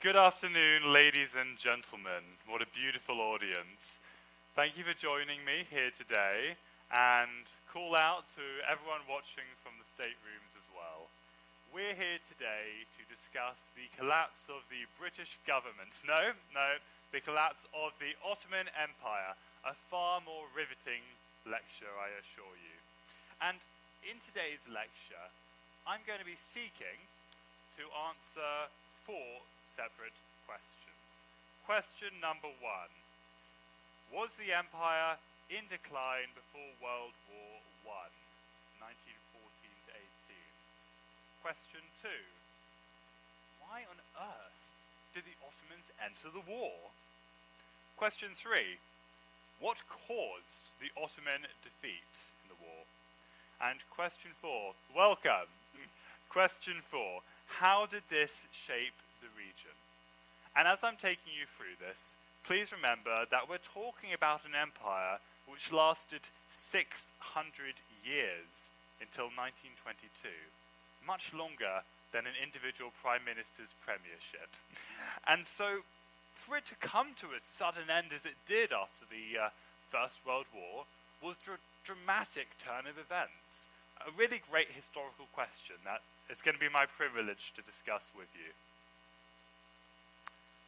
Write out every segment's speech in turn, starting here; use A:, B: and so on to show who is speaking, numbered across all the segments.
A: Good afternoon, ladies and gentlemen. What a beautiful audience. Thank you for joining me here today, and call out to everyone watching from the staterooms as well. We're here today to discuss the collapse of the British government. No, the collapse of the Ottoman Empire. A far more riveting lecture, I assure you. And in today's lecture, I'm going to be seeking to answer 4 separate questions. Question number 1. Was the empire in decline before World War I, 1914 to 18? Question 2. Why on earth did the Ottomans enter the war? Question 3. What caused the Ottoman defeat in the war? And question 4. Welcome. Question 4. How did this shape the region? And as I'm taking you through this, please remember that we're talking about an empire which lasted 600 years until 1922, much longer than an individual prime minister's premiership. And so, for it to come to a sudden end as it did after the First World War was a dramatic turn of events. A really great historical question that it's going to be my privilege to discuss with you.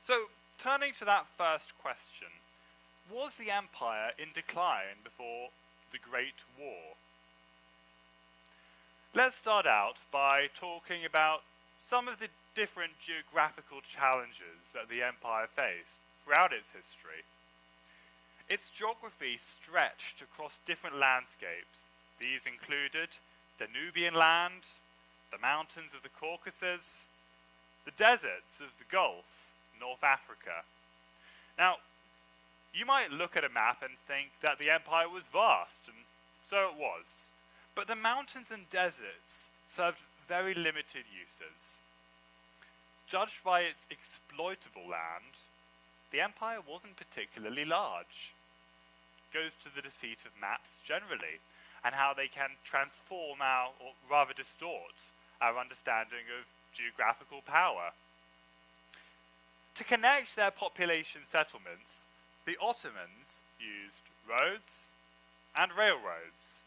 A: So, turning to that first question, was the empire in decline before the Great War? Let's start out by talking about some of the different geographical challenges that the empire faced throughout its history. Its geography stretched across different landscapes. These included the Nubian land, the mountains of the Caucasus, the deserts of the Gulf, North Africa. Now, you might look at a map and think that the empire was vast, and so it was. But the mountains and deserts served very limited uses. Judged by its exploitable land, the empire wasn't particularly large. It goes to the deceit of maps generally, and how they can transform or rather distort, our understanding of geographical power. To connect their population settlements, the Ottomans used roads and railroads,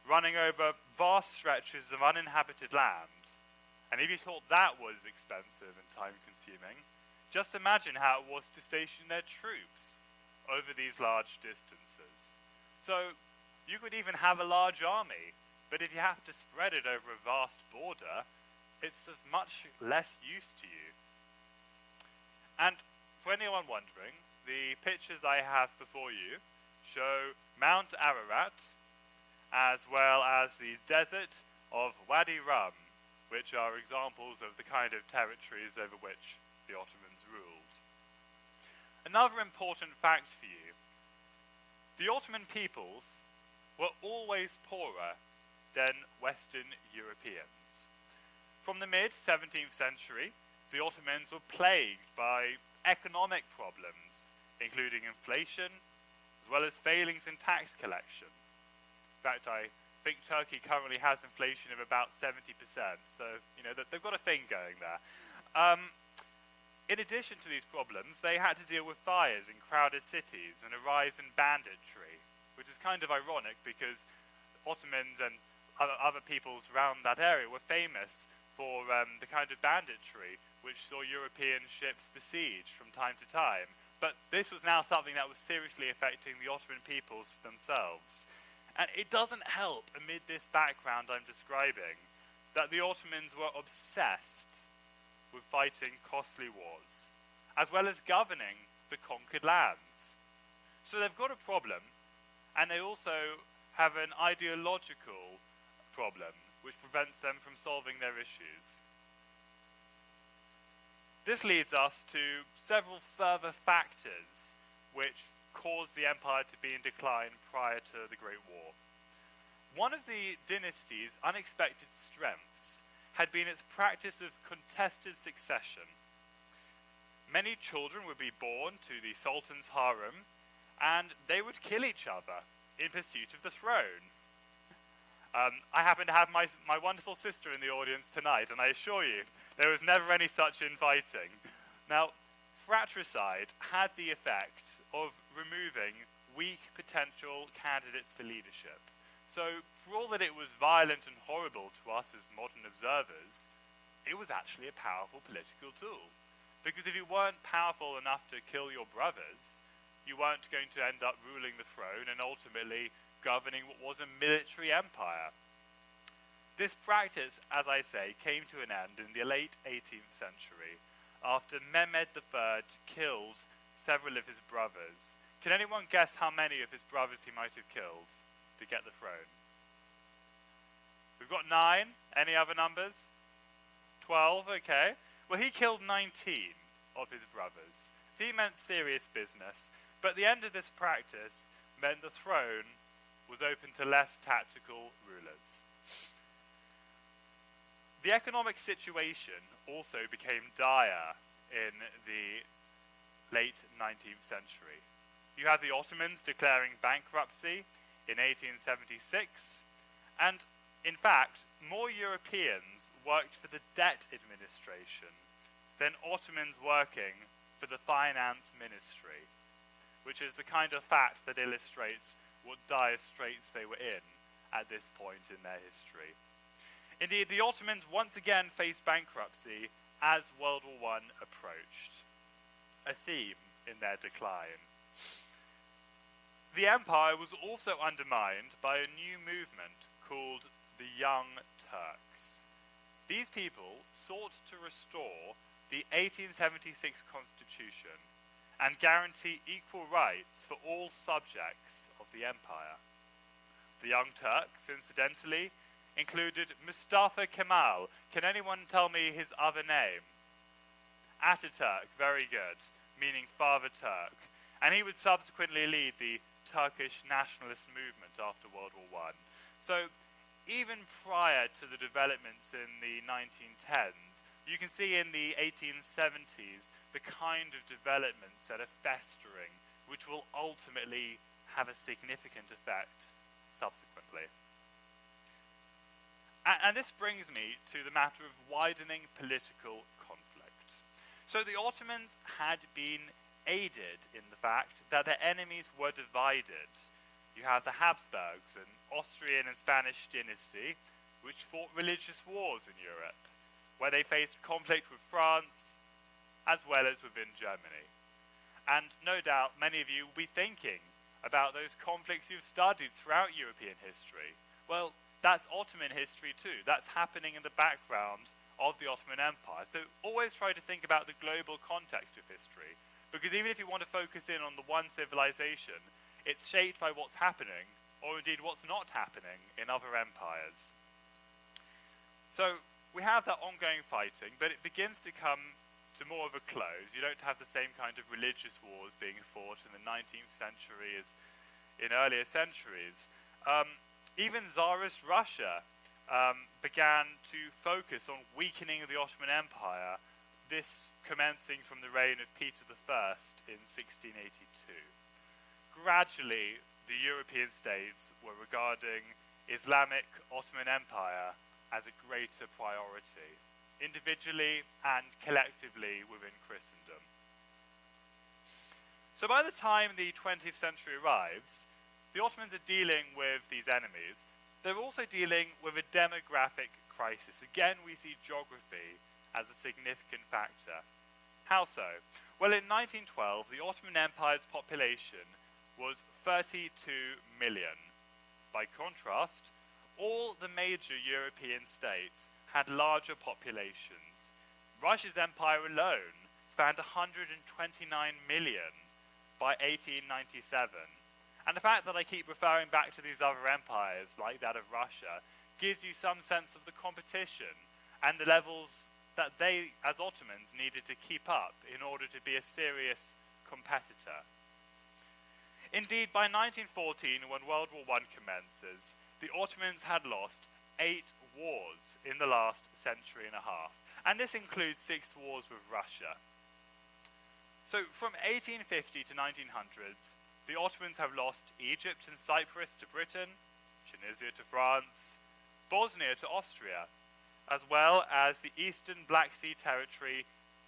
A: running over vast stretches of uninhabited land. And if you thought that was expensive and time-consuming, just imagine how it was to station their troops over these large distances. So, you could even have a large army, but if you have to spread it over a vast border, it's of much less use to you. And for anyone wondering, the pictures I have before you show Mount Ararat, as well as the desert of Wadi Rum, which are examples of the kind of territories over which the Ottomans ruled. Another important fact for you: the Ottoman peoples were always poorer than Western Europeans. From the mid-17th century, the Ottomans were plagued by economic problems, including inflation, as well as failings in tax collection. In fact, I think Turkey currently has inflation of about 70%, so they've got a thing going there. In addition to these problems, they had to deal with fires in crowded cities and a rise in banditry, which is kind of ironic because Ottomans and other peoples around that area were famous for the kind of banditry which saw European ships besieged from time to time. But this was now something that was seriously affecting the Ottoman peoples themselves. And it doesn't help, amid this background I'm describing, that the Ottomans were obsessed with fighting costly wars, as well as governing the conquered lands. So they've got a problem, and they also have an ideological problem which prevents them from solving their issues. This leads us to several further factors which caused the empire to be in decline prior to the Great War. One of the dynasty's unexpected strengths had been its practice of contested succession. Many children would be born to the Sultan's harem, and they would kill each other in pursuit of the throne. I happen to have my wonderful sister in the audience tonight, and I assure you, there was never any such infighting. Now, fratricide had the effect of removing weak potential candidates for leadership. So, for all that it was violent and horrible to us as modern observers, it was actually a powerful political tool. Because if you weren't powerful enough to kill your brothers, you weren't going to end up ruling the throne and ultimately governing what was a military empire. This practice, as I say, came to an end in the late 18th century after Mehmed III killed several of his brothers. Can anyone guess how many of his brothers he might have killed to get the throne? We've got 9. Any other numbers? 12, okay. Well, he killed 19 of his brothers. So he meant serious business. But the end of this practice meant the throne was open to less tactical rulers. The economic situation also became dire in the late 19th century. You have the Ottomans declaring bankruptcy in 1876, and in fact, more Europeans worked for the debt administration than Ottomans working for the finance ministry, which is the kind of fact that illustrates what dire straits they were in at this point in their history. Indeed, the Ottomans once again faced bankruptcy as World War I approached, a theme in their decline. The empire was also undermined by a new movement called the Young Turks. These people sought to restore the 1876 constitution and guarantee equal rights for all subjects of the empire. The Young Turks, incidentally, included Mustafa Kemal. Can anyone tell me his other name? Ataturk, very good, meaning Father Turk. And he would subsequently lead the Turkish nationalist movement after World War I. So even prior to the developments in the 1910s, you can see in the 1870s the kind of developments that are festering, which will ultimately have a significant effect subsequently. And this brings me to the matter of widening political conflict. So the Ottomans had been aided in the fact that their enemies were divided. You have the Habsburgs, an Austrian and Spanish dynasty, which fought religious wars in Europe, where they faced conflict with France, as well as within Germany. And no doubt many of you will be thinking about those conflicts you've studied throughout European history. Well, that's Ottoman history too. That's happening in the background of the Ottoman Empire. So always try to think about the global context of history, because even if you want to focus in on the one civilization, it's shaped by what's happening, or indeed what's not happening in other empires. So we have that ongoing fighting, but it begins to come to more of a close. You don't have the same kind of religious wars being fought in the 19th century as in earlier centuries. Even Tsarist Russia began to focus on weakening the Ottoman Empire, this commencing from the reign of Peter I in 1682. Gradually, the European states were regarding Islamic Ottoman Empire as a greater priority, individually and collectively within Christendom. So by the time the 20th century arrives, the Ottomans are dealing with these enemies. They're also dealing with a demographic crisis. Again, we see geography as a significant factor. How so? Well, in 1912, the Ottoman Empire's population was 32 million. By contrast, all the major European states had larger populations. Russia's empire alone spanned 129 million by 1897. And the fact that I keep referring back to these other empires, like that of Russia, gives you some sense of the competition and the levels that they, as Ottomans, needed to keep up in order to be a serious competitor. Indeed, by 1914, when World War I commences, the Ottomans had lost 8 wars in the last century and a half, and this includes 6 wars with Russia. So from 1850 to 1900s, the Ottomans have lost Egypt and Cyprus to Britain, Tunisia to France, Bosnia to Austria, as well as the eastern Black Sea territory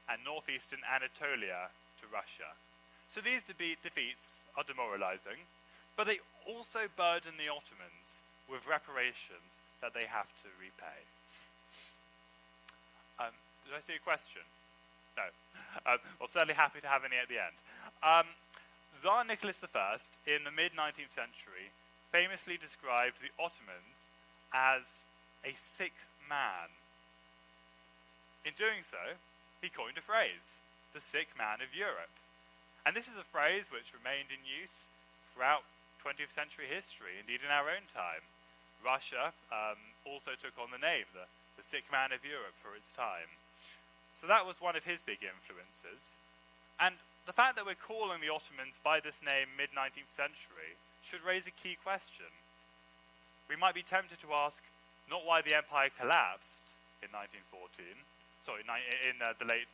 A: and northeastern Anatolia to Russia. So these defeats are demoralizing, but they also burden the Ottomans with reparations that they have to repay. Did I see a question? No. Well, certainly happy to have any at the end. Tsar Nicholas I, in the mid-19th century, famously described the Ottomans as a sick man. In doing so, he coined a phrase, the sick man of Europe. And this is a phrase which remained in use throughout 20th century history, indeed in our own time. Russia also took on the name, the sick man of Europe, for its time. So that was one of his big influences. And the fact that we're calling the Ottomans by this name mid-19th century should raise a key question. We might be tempted to ask not why the empire collapsed in 1914, in the late,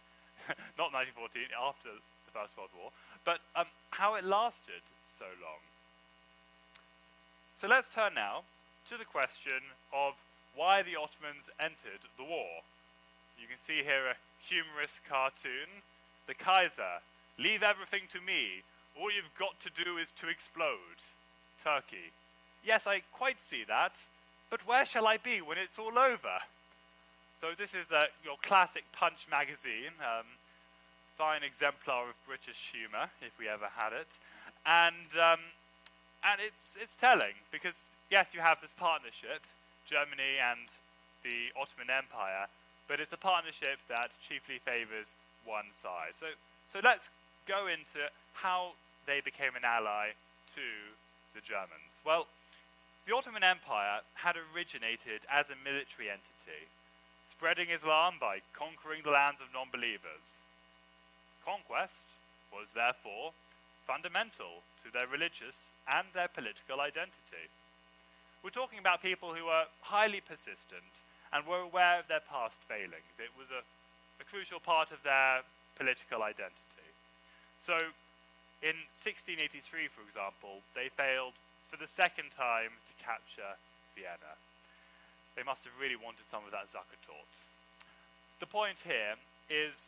A: not 1914, after the First World War, but how it lasted so long. So let's turn now to the question of why the Ottomans entered the war. You can see here a humorous cartoon. The Kaiser, leave everything to me. All you've got to do is to explode. Turkey. Yes, I quite see that, but where shall I be when it's all over? So this is your classic Punch magazine, fine exemplar of British humour, if we ever had it, and it's telling, because yes, you have this partnership, Germany and the Ottoman Empire, but it's a partnership that chiefly favours one side. So let's go into how they became an ally to the Germans. Well, the Ottoman Empire had originated as a military entity, spreading Islam by conquering the lands of non-believers. Conquest was therefore fundamental to their religious and their political identity. We're talking about people who were highly persistent and were aware of their past failings. It was a crucial part of their political identity. So, in 1683, for example, they failed for the second time to capture Vienna. They must have really wanted some of that Zuckertort. The point here is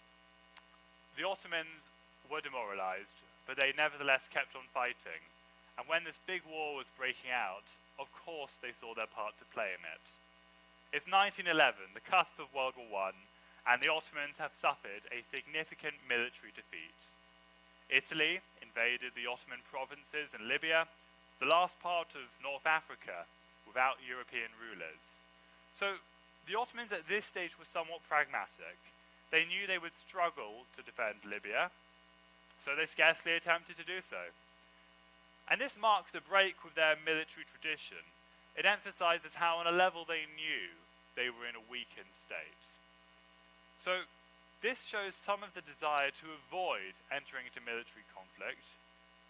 A: the Ottomans were demoralized, but they nevertheless kept on fighting. And when this big war was breaking out, of course they saw their part to play in it. It's 1911, the cusp of World War I, and the Ottomans have suffered a significant military defeat. Italy invaded the Ottoman provinces in Libya, the last part of North Africa, without European rulers. So the Ottomans at this stage were somewhat pragmatic. They knew they would struggle to defend Libya, so they scarcely attempted to do so. And this marks a break with their military tradition. It emphasizes how on a level they knew they were in a weakened state. So this shows some of the desire to avoid entering into military conflict,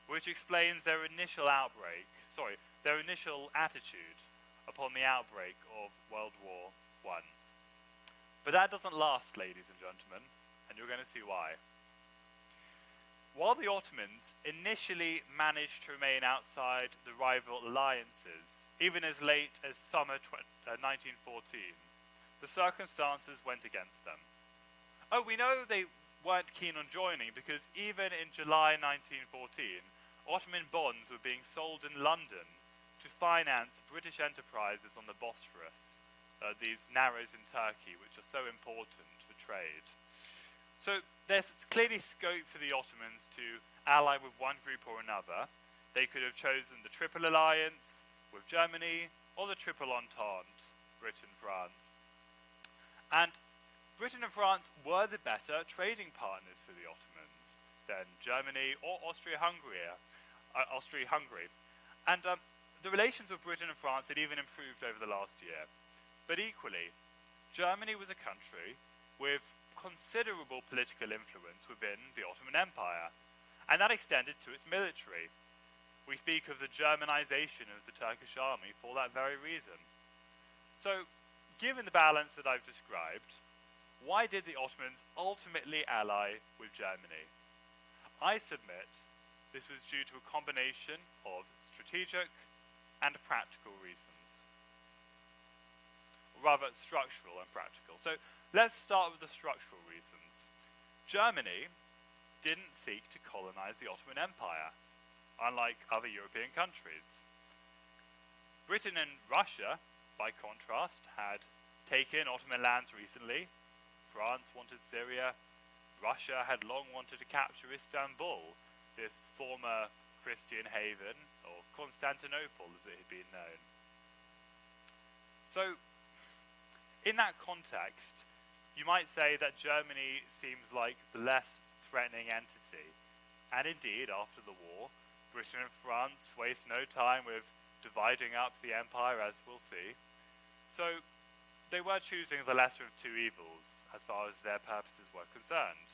A: which explains their initial attitude upon the outbreak of World War I. But that doesn't last, ladies and gentlemen, and you're going to see why. While the Ottomans initially managed to remain outside the rival alliances, even as late as summer 1914, the circumstances went against them. Oh, we know they weren't keen on joining because even in July 1914, Ottoman bonds were being sold in London to finance British enterprises on the Bosphorus, these narrows in Turkey, which are so important for trade. So there's clearly scope for the Ottomans to ally with one group or another. They could have chosen the Triple Alliance with Germany, or the Triple Entente, Britain, France. And Britain and France were the better trading partners for the Ottomans than Germany or Austria-Hungary. And the relations with Britain and France had even improved over the last year. But equally, Germany was a country with considerable political influence within the Ottoman Empire, and that extended to its military. We speak of the Germanization of the Turkish army for that very reason. So, given the balance that I've described, why did the Ottomans ultimately ally with Germany? I submit this was due to a combination of strategic and practical reasons. Rather, structural and practical. So, let's start with the structural reasons. Germany didn't seek to colonize the Ottoman Empire, unlike other European countries. Britain and Russia, by contrast, had taken Ottoman lands recently. France wanted Syria. Russia had long wanted to capture Istanbul, this former Christian haven, or Constantinople as it had been known. So, in that context, you might say that Germany seems like the less threatening entity. And indeed, after the war, Britain and France waste no time with dividing up the empire, as we'll see. So, they were choosing the lesser of two evils, as far as their purposes were concerned.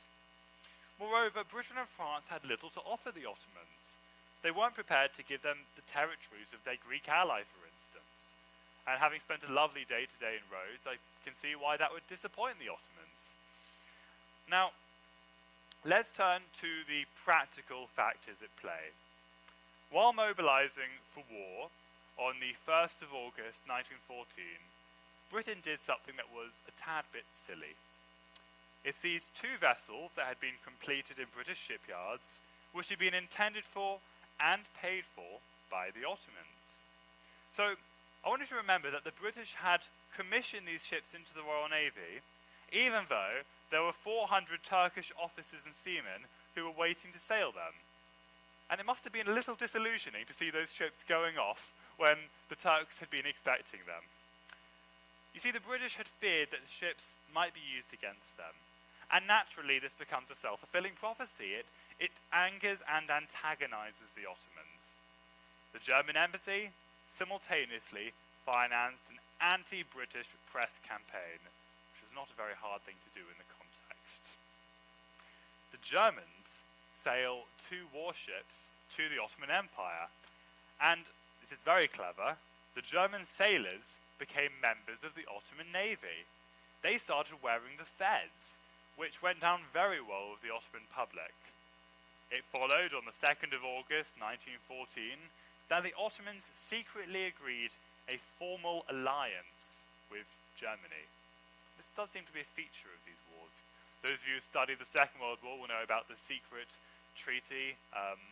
A: Moreover, Britain and France had little to offer the Ottomans. They weren't prepared to give them the territories of their Greek ally, for instance. And having spent a lovely day-to-day in Rhodes, I can see why that would disappoint the Ottomans. Now, let's turn to the practical factors at play. While mobilizing for war on the 1st of August 1914, Britain did something that was a tad bit silly. It seized two vessels that had been completed in British shipyards, which had been intended for and paid for by the Ottomans. So, I want you to remember that the British had commissioned these ships into the Royal Navy, even though there were 400 Turkish officers and seamen who were waiting to sail them. And it must have been a little disillusioning to see those ships going off when the Turks had been expecting them. You see, the British had feared that the ships might be used against them. And naturally, this becomes a self-fulfilling prophecy. It angers and antagonizes the Ottomans. The German embassy simultaneously financed an anti-British press campaign, which was not a very hard thing to do in the context. The Germans sail two warships to the Ottoman Empire, and this is very clever. The German sailors became members of the Ottoman Navy. They started wearing the fez, which went down very well with the Ottoman public. It followed on the 2nd of August 1914 that the Ottomans secretly agreed a formal alliance with Germany. This does seem to be a feature of these wars. Those of you who studied the Second World War will know about the secret treaty,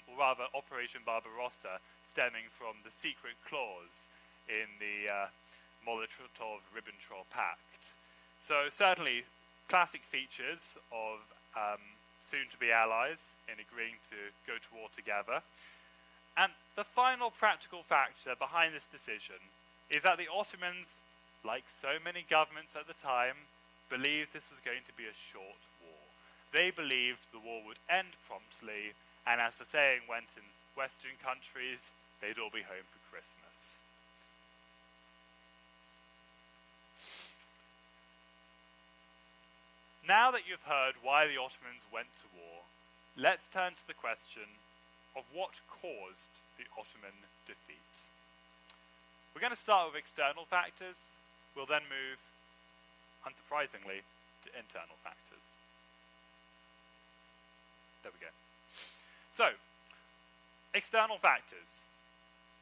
A: or rather Operation Barbarossa, stemming from the secret clause in the Molotov-Ribbentrop Pact. So certainly classic features of soon-to-be allies in agreeing to go to war together. And the final practical factor behind this decision is that the Ottomans, like so many governments at the time, believed this was going to be a short war. They believed the war would end promptly, and as the saying went in Western countries, they'd all be home for Christmas. Now that you've heard why the Ottomans went to war, let's turn to the question of what caused the Ottoman defeat. We're going to start with external factors. We'll then move, unsurprisingly, to internal factors. There we go. So, external factors.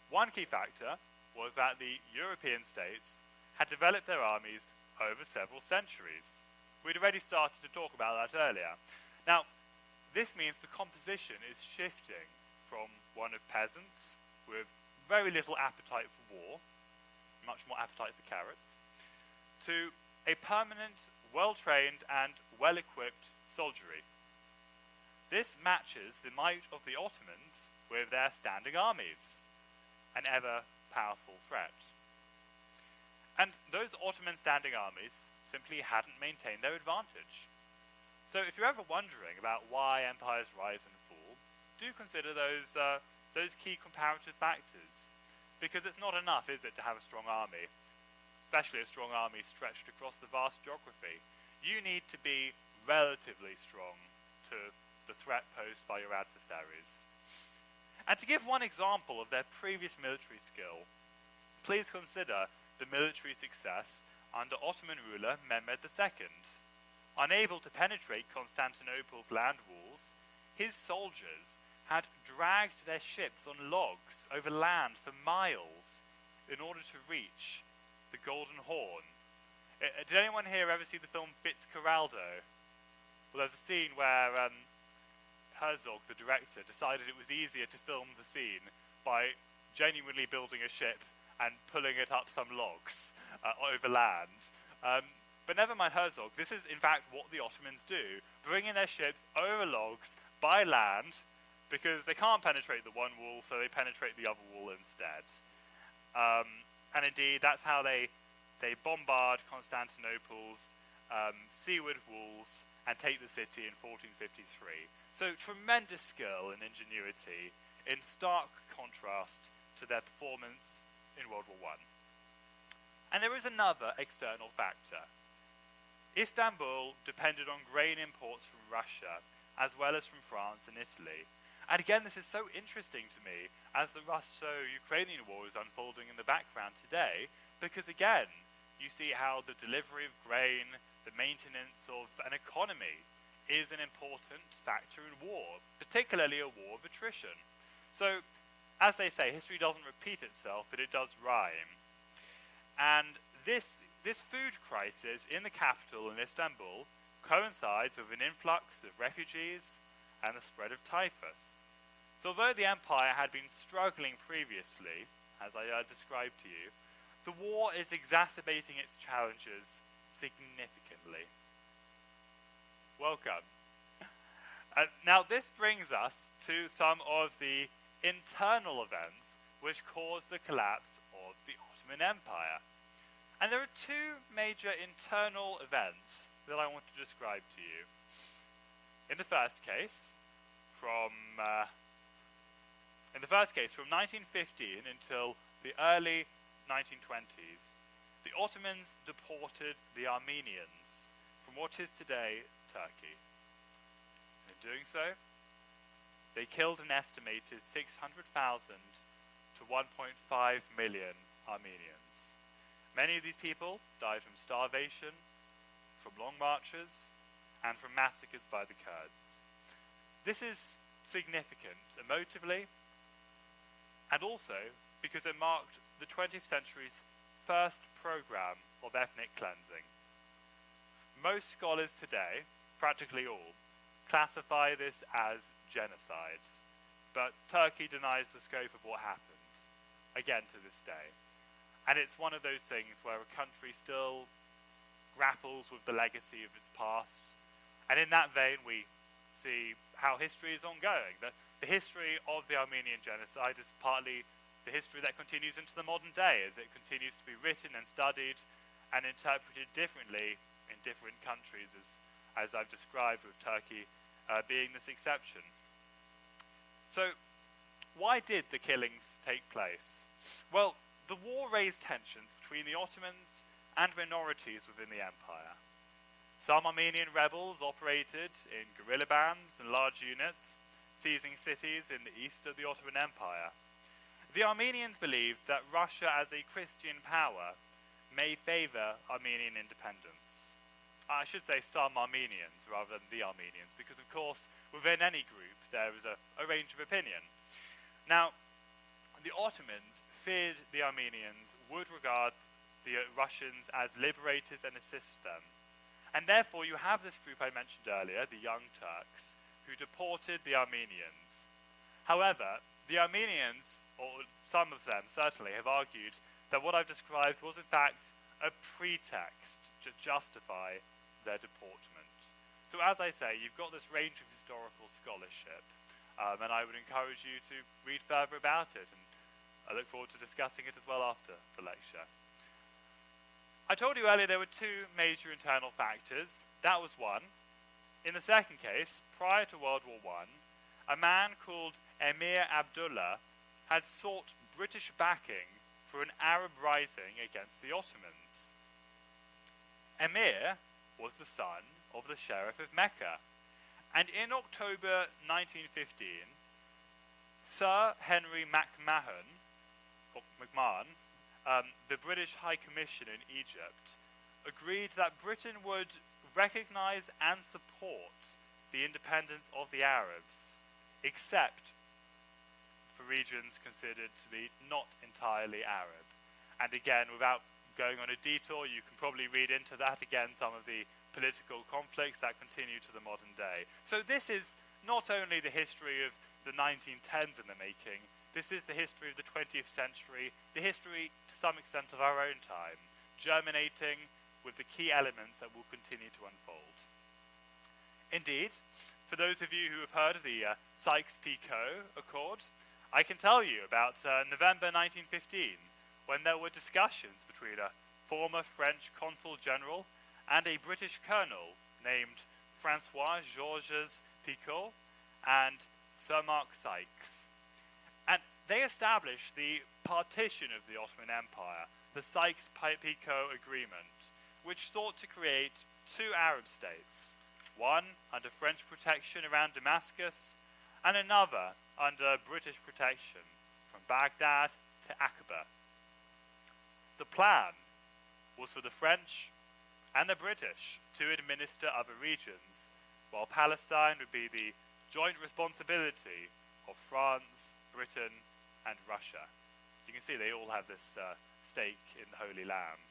A: One key factor was that the European states had developed their armies over several centuries. We'd already started to talk about that earlier. Now, this means the composition is shifting from one of peasants with very little appetite for war, much more appetite for carrots, to a permanent, well-trained and well-equipped soldiery. This matches the might of the Ottomans with their standing armies, an ever-powerful threat. And those Ottoman standing armies simply hadn't maintained their advantage. So if you're ever wondering about why empires rise and fall, do consider those key comparative factors. Because it's not enough, is it, to have a strong army, especially a strong army stretched across the vast geography. You need to be relatively strong to the threat posed by your adversaries. And to give one example of their previous military skill, please consider the military success under Ottoman ruler Mehmed II. Unable to penetrate Constantinople's land walls, his soldiers had dragged their ships on logs over land for miles in order to reach the Golden Horn. Did anyone here ever see the film Fitzcarraldo? Well, there's a scene where Herzog, the director, decided it was easier to film the scene by genuinely building a ship and pulling it up some logs over land. But never mind Herzog, this is in fact what the Ottomans do, bringing their ships over logs by land, because they can't penetrate the one wall, so they penetrate the other wall instead. And indeed, that's how they bombard Constantinople's seaward walls and take the city in 1453. So tremendous skill and ingenuity in stark contrast to their performance in World War I. And there is another external factor. Istanbul depended on grain imports from Russia, as well as from France and Italy. And again, this is so interesting to me as the Russo-Ukrainian war is unfolding in the background today, because again, you see how the delivery of grain, the maintenance of an economy, is an important factor in war, particularly a war of attrition. So, as they say, history doesn't repeat itself, but it does rhyme. And this food crisis in the capital, in Istanbul, coincides with an influx of refugees and the spread of typhus. So although the empire had been struggling previously, as I described to you, the war is exacerbating its challenges significantly. Welcome. Now this brings us to some of the internal events which caused the collapse of the Ottoman Empire. And there are two major internal events that I want to describe to you. In the first case, from 1915 until the early 1920s, the Ottomans deported the Armenians from what is today Turkey. In doing so, they killed an estimated 600,000 to 1.5 million Armenians. Many of these people died from starvation, from long marches, and from massacres by the Kurds. This is significant emotively, and also because it marked the 20th century's first program of ethnic cleansing. Most scholars today, practically all, classify this as genocide, but Turkey denies the scope of what happened, again to this day. And it's one of those things where a country still grapples with the legacy of its past. And in that vein, we see how history is ongoing. The history of the Armenian genocide is partly the history that continues into the modern day, as it continues to be written and studied and interpreted differently in different countries, as I've described, with Turkey being this exception. So, why did the killings take place? Well, the war raised tensions between the Ottomans and minorities within the empire. Some Armenian rebels operated in guerrilla bands and large units, seizing cities in the east of the Ottoman Empire. The Armenians believed that Russia as a Christian power may favor Armenian independence. I should say some Armenians rather than the Armenians, because of course within any group there is a range of opinion. Now, the Ottomans feared the Armenians would regard the Russians as liberators and assist them. And therefore you have this group I mentioned earlier, the Young Turks, who deported the Armenians. However, the Armenians, or some of them certainly, have argued that what I've described was in fact a pretext to justify their deportment. So as I say, you've got this range of historical scholarship, and I would encourage you to read further about it, and I look forward to discussing it as well after the lecture. I told you earlier there were two major internal factors. That was one. In the second case, prior to World War I, a man called Emir Abdullah had sought British backing for an Arab rising against the Ottomans. Emir was the son of the Sheriff of Mecca, and in October 1915, Sir Henry McMahon, the British High Commissioner in Egypt, agreed that Britain would recognize and support the independence of the Arabs, except for regions considered to be not entirely Arab. And again, without going on a detour, you can probably read into that again some of the political conflicts that continue to the modern day. So this is not only the history of the 1910s in the making, this is the history of the 20th century, the history, to some extent, of our own time, germinating with the key elements that will continue to unfold. Indeed, for those of you who have heard of the Sykes-Picot Accord, I can tell you about November 1915, when there were discussions between a former French consul general and a British colonel named Francois Georges Picot and Sir Mark Sykes. And they established the partition of the Ottoman Empire, the Sykes-Picot Agreement, which sought to create two Arab states, one under French protection around Damascus, and another under British protection from Baghdad to Aqaba. The plan was for the French and the British to administer other regions, while Palestine would be the joint responsibility of France, Britain, and Russia. You can see they all have this stake in the Holy Land.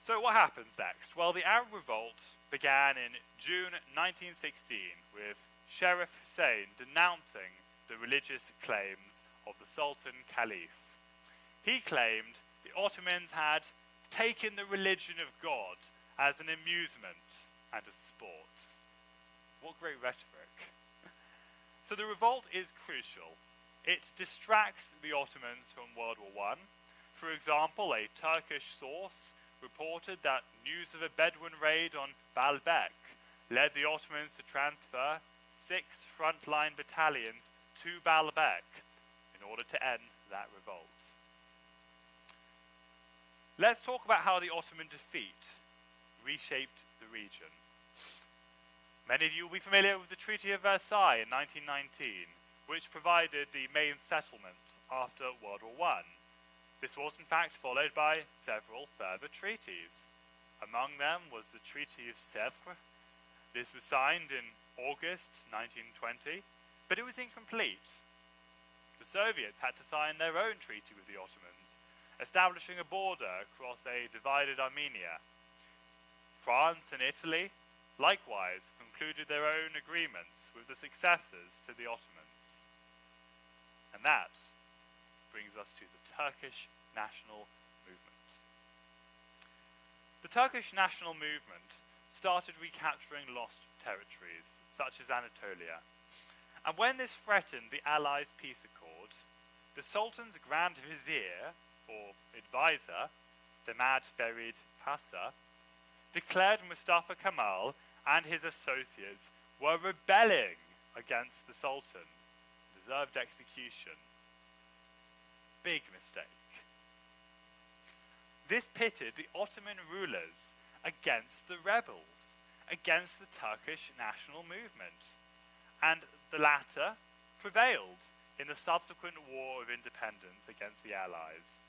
A: So what happens next? Well, the Arab Revolt began in June 1916 with Sheriff Hussein denouncing the religious claims of the Sultan Caliph. He claimed the Ottomans had taken the religion of God as an amusement and a sport. What great rhetoric. So the revolt is crucial. It distracts the Ottomans from World War I. For example, a Turkish source reported that news of a Bedouin raid on Baalbek led the Ottomans to transfer 6 frontline battalions to Baalbek in order to end that revolt. Let's talk about how the Ottoman defeat reshaped the region. Many of you will be familiar with the Treaty of Versailles in 1919, which provided the main settlement after World War I. This was in fact followed by several further treaties. Among them was the Treaty of Sèvres. This was signed in August 1920, but it was incomplete. The Soviets had to sign their own treaty with the Ottomans, establishing a border across a divided Armenia. France and Italy likewise concluded their own agreements with the successors to the Ottomans. And that brings us to the Turkish national movement. The Turkish national movement started recapturing lost territories, such as Anatolia. And when this threatened the Allies' peace accord, the Sultan's Grand Vizier, or advisor, Damad Ferid Pasa, declared Mustafa Kemal and his associates were rebelling against the Sultan, deserved execution. Big mistake. This pitted the Ottoman rulers against the rebels, against the Turkish national movement, and the latter prevailed in the subsequent War of Independence against the Allies.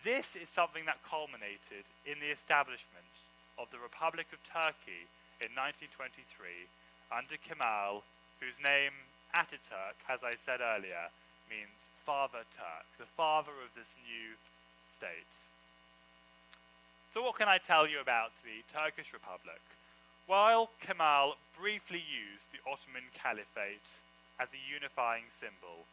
A: This is something that culminated in the establishment of the Republic of Turkey in 1923 under Kemal, whose name Ataturk, as I said earlier, means Father Turk, the father of this new state. So what can I tell you about the Turkish Republic? While Kemal briefly used the Ottoman Caliphate as a unifying symbol,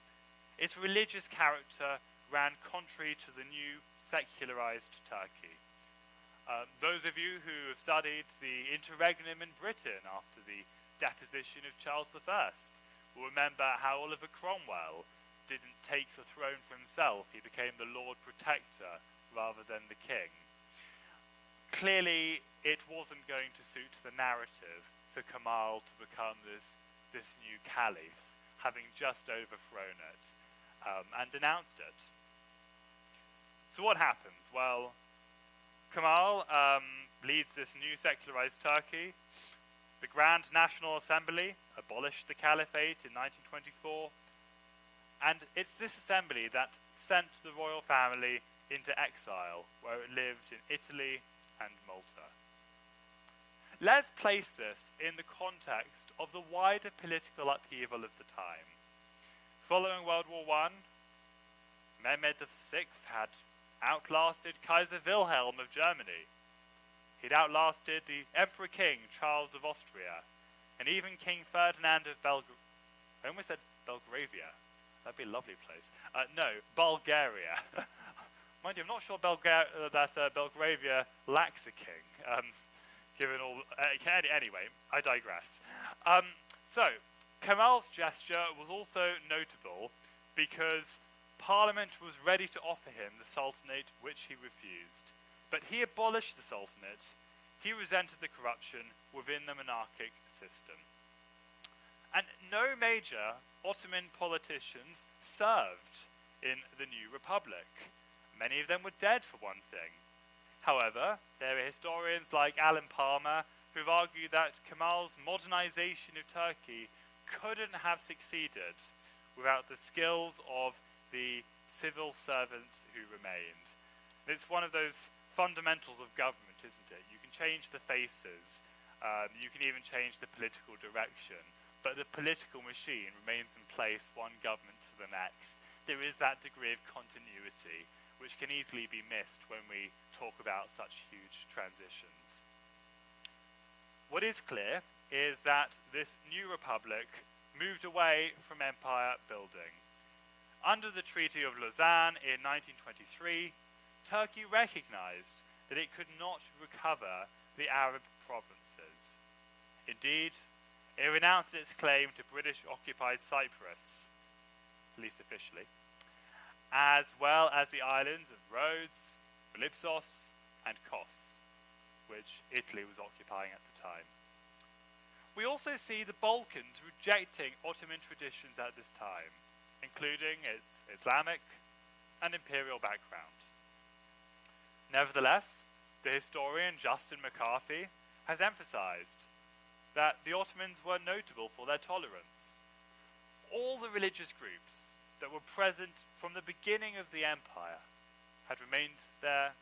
A: its religious character ran contrary to the new secularized Turkey. Those of you who have studied the interregnum in Britain after the deposition of Charles I will remember how Oliver Cromwell didn't take the throne for himself. He became the Lord Protector rather than the king. Clearly, it wasn't going to suit the narrative for Kemal to become this new caliph, having just overthrown it and denounced it. So what happens? Well, Kemal leads this new secularized Turkey. The Grand National Assembly abolished the caliphate in 1924, and it's this assembly that sent the royal family into exile, where it lived in Italy and Malta. Let's place this in the context of the wider political upheaval of the time. Following World War I, Mehmed VI had outlasted Kaiser Wilhelm of Germany. He'd outlasted the Emperor King Charles of Austria. and even King Ferdinand of I almost said Belgravia. That'd be a lovely place. No, Bulgaria. Mind you, I'm not sure that Belgravia lacks a king, given all... anyway, I digress. So, Kemal's gesture was also notable because Parliament was ready to offer him the Sultanate, which he refused. But he abolished the Sultanate. He resented the corruption within the monarchic system. And no major Ottoman politicians served in the new republic. Many of them were dead, for one thing. However, there are historians like Alan Palmer who've argued that Kemal's modernization of Turkey couldn't have succeeded without the skills of the civil servants who remained. It's one of those fundamentals of government, isn't it? You can change the faces, you can even change the political direction, but the political machine remains in place one government to the next. There is that degree of continuity, which can easily be missed when we talk about such huge transitions. What is clear is that this new republic moved away from empire building. Under the Treaty of Lausanne in 1923, Turkey recognized that it could not recover the Arab provinces. Indeed, it renounced its claim to British-occupied Cyprus, at least officially, as well as the islands of Rhodes, Philipsos, and Kos, which Italy was occupying at the time. We also see the Balkans rejecting Ottoman traditions at this time, including its Islamic and imperial background. Nevertheless, the historian Justin McCarthy has emphasized that the Ottomans were notable for their tolerance. All the religious groups that were present from the beginning of the empire had remained there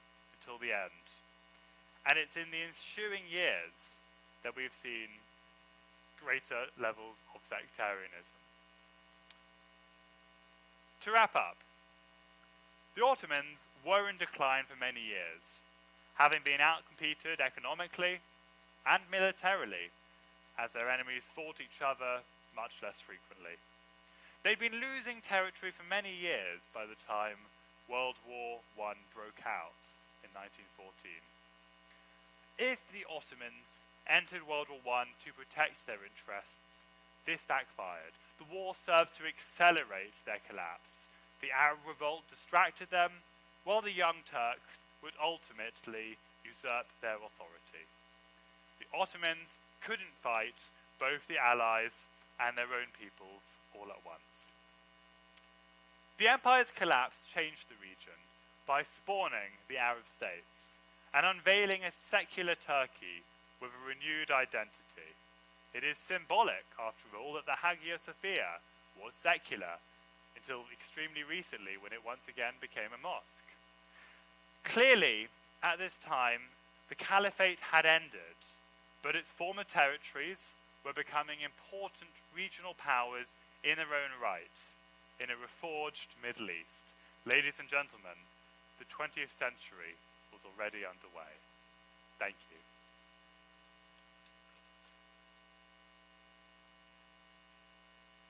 A: until the end. And it's in the ensuing years that we've seen greater levels of sectarianism. To wrap up, the Ottomans were in decline for many years, having been outcompeted economically and militarily as their enemies fought each other much less frequently. They'd been losing territory for many years by the time World War I broke out in 1914. If the Ottomans entered World War I to protect their interests, this backfired. The war served to accelerate their collapse. The Arab revolt distracted them, while the Young Turks would ultimately usurp their authority. The Ottomans couldn't fight both the Allies and their own peoples all at once. The empire's collapse changed the region by spawning the Arab states and unveiling a secular Turkey with a renewed identity. It is symbolic, after all, that the Hagia Sophia was secular until extremely recently when it once again became a mosque. Clearly, at this time, the caliphate had ended, but its former territories were becoming important regional powers in their own right, in a reforged Middle East. Ladies and gentlemen, the 20th century was already underway. Thank you.